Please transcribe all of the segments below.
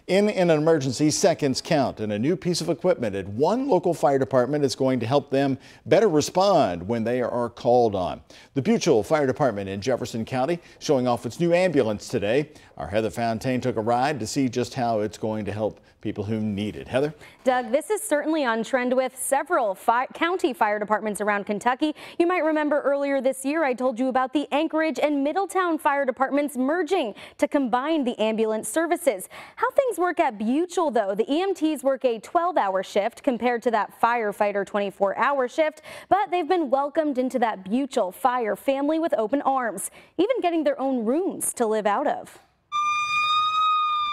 In an emergency, seconds count, and a new piece of equipment at one local fire department is going to help them better respond when they are called on. The Buechel Fire Department in Jefferson County showing off its new ambulance today. Our Heather Fontaine took a ride to see just how it's going to help people who need it. Heather? Doug, this is certainly on trend with several county fire departments around Kentucky. You might remember earlier this year I told you about the Anchorage and Middletown fire departments merging to combine the ambulance services. How things work at Buechel, though, the EMTs work a 12-hour shift compared to that firefighter 24-hour shift, but they've been welcomed into that Buechel fire family with open arms, even getting their own rooms to live out of.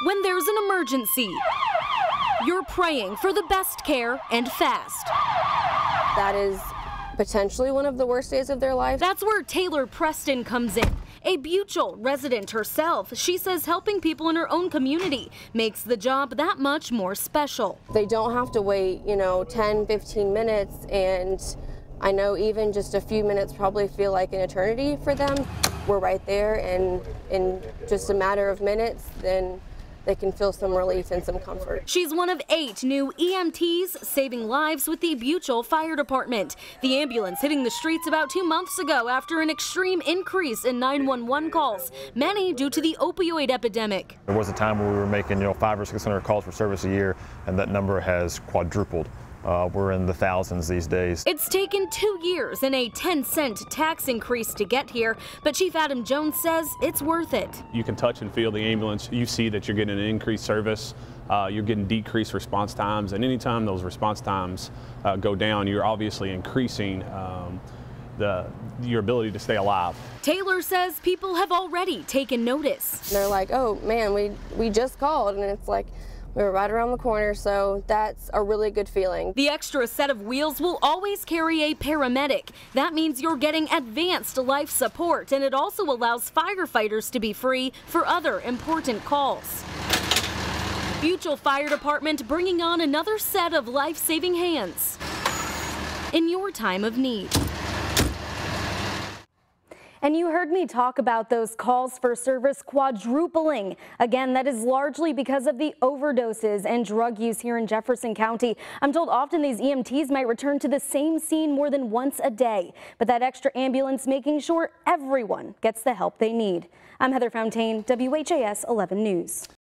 When there's an emergency, you're praying for the best care and fast. That is potentially one of the worst days of their life. That's where Taylor Preston comes in. A Buechel resident herself, she says helping people in her own community makes the job that much more special. They don't have to wait, 10, 15 minutes, and I know even just a few minutes probably feel like an eternity for them. We're right there, and in just a matter of minutes, then they can feel some relief and some comfort. She's one of 8 new EMTs saving lives with the Buechel Fire Department. The ambulance hitting the streets about 2 months ago after an extreme increase in 911 calls, many due to the opioid epidemic. There was a time where we were making 500 or 600 calls for service a year, and that number has quadrupled. We're in the thousands these days. It's taken 2 years and a 10-cent tax increase to get here, but Chief Adam Jones says it's worth it. You can touch and feel the ambulance. You see that you're getting an increased service. You're getting decreased response times, and anytime those response times go down, you're obviously increasing your ability to stay alive. Taylor says people have already taken notice. They're like, oh man, we just called, and it's like, we were right around the corner, so that's a really good feeling. The extra set of wheels will always carry a paramedic. That means you're getting advanced life support, and it also allows firefighters to be free for other important calls. Buechel Fire Department bringing on another set of life-saving hands in your time of need. And you heard me talk about those calls for service quadrupling. Again, that is largely because of the overdoses and drug use here in Jefferson County. I'm told often these EMTs might return to the same scene more than once a day, but that extra ambulance making sure everyone gets the help they need. I'm Heather Fontaine, WHAS 11 News.